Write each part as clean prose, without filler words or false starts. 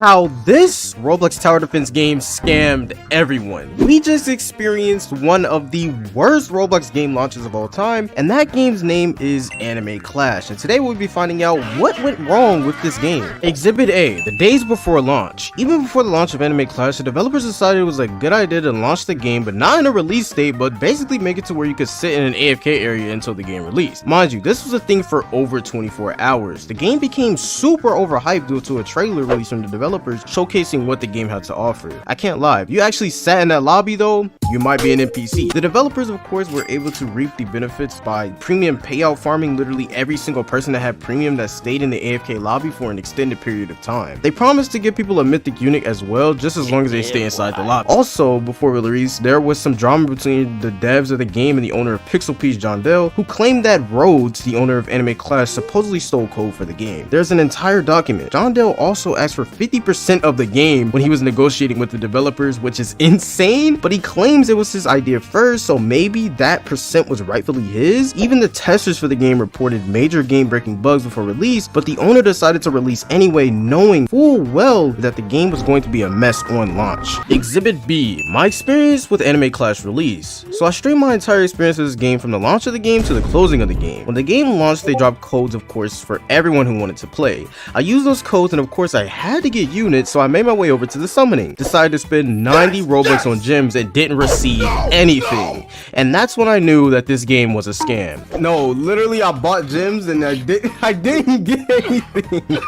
How this Roblox tower defense game scammed everyone. We just experienced one of the worst Roblox game launches of all time, and that game's name is Anime Clash, and today we'll be finding out what went wrong with this game. Exhibit A, the days before launch. Even before the launch of Anime Clash, the developers decided it was a good idea to launch the game, but not in a release state, but basically make it to where you could sit in an AFK area until the game released. Mind you, this was a thing for over 24 hours. The game became super overhyped due to a trailer released from the developers showcasing what the game had to offer. I can't lie, if you actually sat in that lobby though, you might be an NPC. The developers of course were able to reap the benefits by premium payout farming literally every single person that had premium that stayed in the AFK lobby for an extended period of time. They promised to give people a mythic unit as well, just as long as they stay inside the lobby. Also, before release, there was some drama between the devs of the game and the owner of Pixel Peach, John Dale, who claimed that Rhodes, the owner of Anime Clash, supposedly stole code for the game. There's an entire document. John Dale also asked for 50% of the game when he was negotiating with the developers, which is insane, but he claims it was his idea first, so maybe that percent was rightfully his. Even the testers for the game reported major game-breaking bugs before release, but the owner decided to release anyway, knowing full well that the game was going to be a mess on launch. Exhibit B, my experience with Anime Clash release. So I streamed my entire experience of this game from the launch of the game to the closing of the game. When the game launched, they dropped codes, of course, for everyone who wanted to play. I used those codes, and of course I had to get units, so I made my way over to the summoning. Decided to spend 90 Robux on gems and didn't receive anything. And that's when I knew that this game was a scam. No, literally I bought gems and I didn't get anything.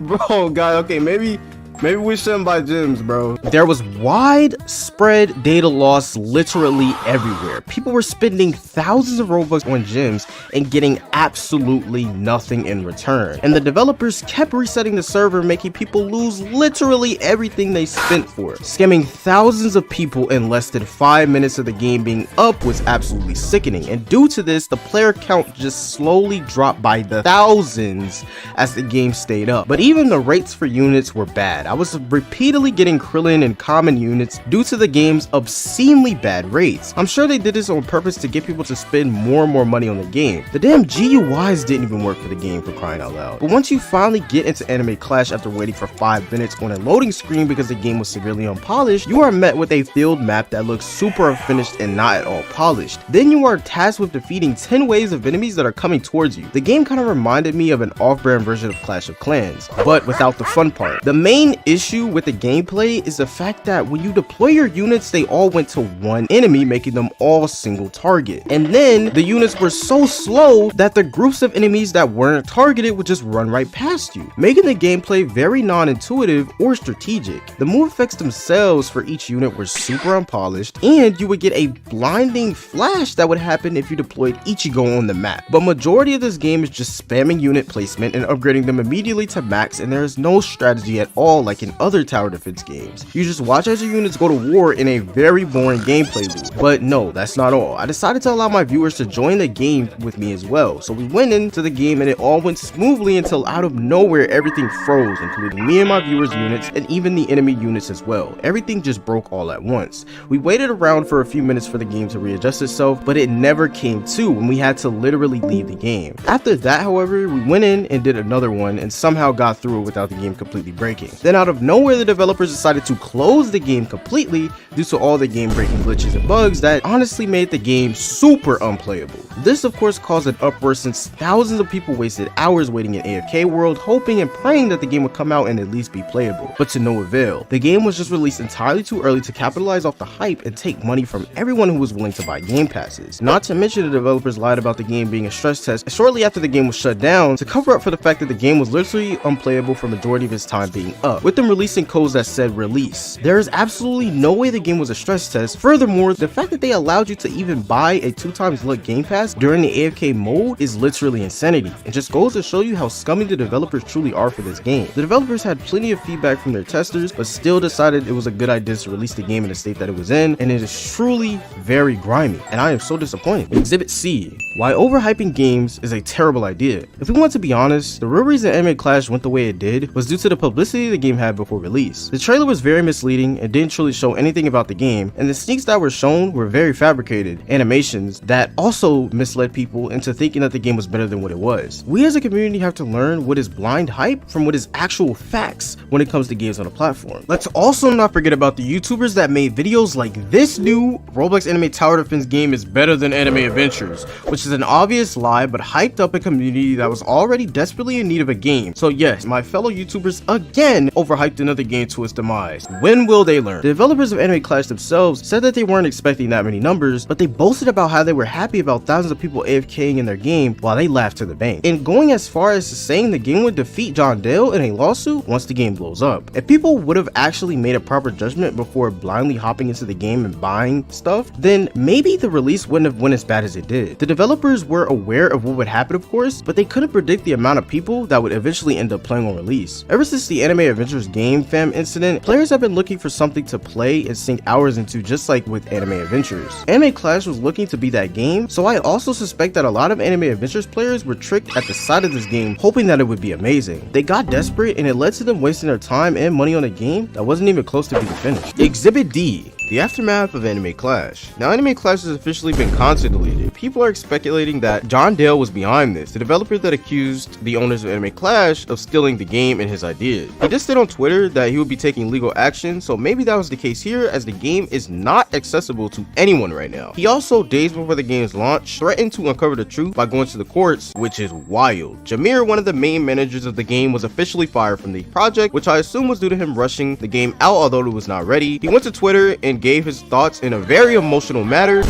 Bro, God, okay, maybe we shouldn't buy gems, bro. There was widespread data loss literally everywhere. People were spending thousands of Robux on gems and getting absolutely nothing in return. And the developers kept resetting the server, making people lose literally everything they spent for it. Scamming thousands of people in less than 5 minutes of the game being up was absolutely sickening. And due to this, the player count just slowly dropped by the thousands as the game stayed up. But even the rates for units were bad. I was repeatedly getting Krillin and common units due to the game's obscenely bad rates. I'm sure they did this on purpose to get people to spend more and more money on the game. The damn GUIs didn't even work for the game, for crying out loud. But once you finally get into Anime Clash after waiting for 5 minutes on a loading screen because the game was severely unpolished, you are met with a field map that looks super unfinished and not at all polished. Then you are tasked with defeating 10 waves of enemies that are coming towards you. The game kind of reminded me of an off-brand version of Clash of Clans, but without the fun part. The main issue with the gameplay is the fact that when you deploy your units, they all went to one enemy, making them all single target. And then the units were so slow that the groups of enemies that weren't targeted would just run right past you, making the gameplay very non-intuitive or strategic. The move effects themselves for each unit were super unpolished, and you would get a blinding flash that would happen if you deployed Ichigo on the map. But majority of this game is just spamming unit placement and upgrading them immediately to max, and there is no strategy at all like in other tower defense games. You just watch as your units go to war in a very boring gameplay loop. But no, that's not all. I decided to allow my viewers to join the game with me as well. So we went into the game and it all went smoothly until out of nowhere everything froze, including me and my viewers' units and even the enemy units as well. Everything just broke all at once. We waited around for a few minutes for the game to readjust itself, but it never came to, and we had to literally leave the game. After that, however, we went in and did another one and somehow got through it without the game completely breaking. Then out of nowhere, the developers decided to close the game completely due to all the game-breaking glitches and bugs that honestly made the game super unplayable. This of course caused an uproar since thousands of people wasted hours waiting in AFK world, hoping and praying that the game would come out and at least be playable, but to no avail. The game was just released entirely too early to capitalize off the hype and take money from everyone who was willing to buy game passes. Not to mention the developers lied about the game being a stress test shortly after the game was shut down to cover up for the fact that the game was literally unplayable for majority of its time being up, with them releasing codes that said release. There is absolutely no way the game was a stress test. Furthermore, the fact that they allowed you to even buy a 2x luck game pass during the AFK mode is literally insanity. It just goes to show you how scummy the developers truly are for this game. The developers had plenty of feedback from their testers, but still decided it was a good idea to release the game in the state that it was in, and it is truly very grimy, and I am so disappointed. Exhibit C, why overhyping games is a terrible idea. If we want to be honest, the real reason Anime Clash went the way it did was due to the publicity the game game had before release. The trailer was very misleading and didn't truly show anything about the game, and the sneaks that were shown were very fabricated animations that also misled people into thinking that the game was better than what it was. We as a community have to learn what is blind hype from what is actual facts when it comes to games on a platform. Let's also not forget about the YouTubers that made videos like this new Roblox anime tower defense game is better than Anime Adventures, which is an obvious lie but hyped up a community that was already desperately in need of a game. So yes, my fellow YouTubers again overhyped another game to its demise. When will they learn? The developers of Anime Clash themselves said that they weren't expecting that many numbers, but they boasted about how they were happy about thousands of people AFKing in their game while they laughed to the bank, and going as far as to saying the game would defeat John Dale in a lawsuit once the game blows up. If people would have actually made a proper judgment before blindly hopping into the game and buying stuff, then maybe the release wouldn't have went as bad as it did. The developers were aware of what would happen, of course, but they couldn't predict the amount of people that would eventually end up playing on release. Ever since the Anime Adventures game fam incident, players have been looking for something to play and sink hours into, just like with Anime Adventures. Anime Clash was looking to be that game, so I also suspect that a lot of Anime Adventures players were tricked at the sight of this game, hoping that it would be amazing. They got desperate and it led to them wasting their time and money on a game that wasn't even close to being finished. Exhibit D. The aftermath of Anime Clash. Now, Anime Clash has officially been content deleted. People are speculating that John Dale was behind this, the developer that accused the owners of Anime Clash of stealing the game and his ideas. He just said on Twitter that he would be taking legal action, so maybe that was the case here, as the game is not accessible to anyone right now. He also, days before the game's launch, threatened to uncover the truth by going to the courts, which is wild. Jameer, one of the main managers of the game, was officially fired from the project, which I assume was due to him rushing the game out although it was not ready. He went to Twitter and gave his thoughts in a very emotional manner.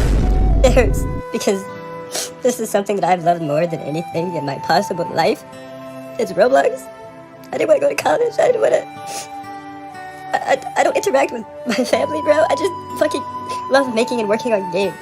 It hurts because this is something that I've loved more than anything in my possible life. It's Roblox. I didn't want to go to college. I didn't want to... I don't interact with my family, bro. I just fucking love making and working on games.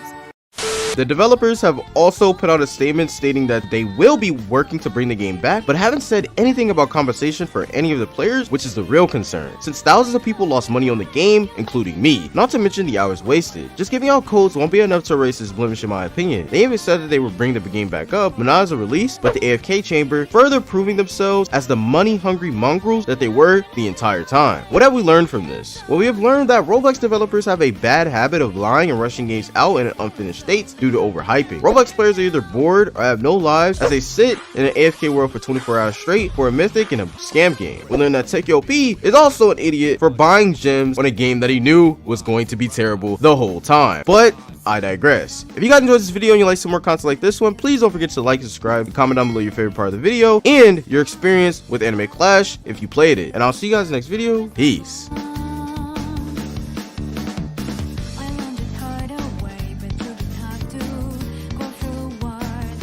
The developers have also put out a statement stating that they will be working to bring the game back, but haven't said anything about compensation for any of the players, which is the real concern, since thousands of people lost money on the game, including me, not to mention the hours wasted. Just giving out codes won't be enough to erase this blemish in my opinion. They even said that they would bring the game back up, but not as a release, but the AFK chamber, further proving themselves as the money-hungry mongrels that they were the entire time. What have we learned from this? Well, we have learned that Roblox developers have a bad habit of lying and rushing games out in an unfinished state due to overhyping. Roblox players are either bored or have no lives as they sit in an AFK world for 24 hours straight for a mythic and a scam game. We learned that Tech OP is also an idiot for buying gems on a game that he knew was going to be terrible the whole time. But I digress. If you guys enjoyed this video and you like some more content like this one, please don't forget to like, subscribe, and comment down below your favorite part of the video and your experience with Anime Clash if you played it. And I'll see you guys in the next video. Peace.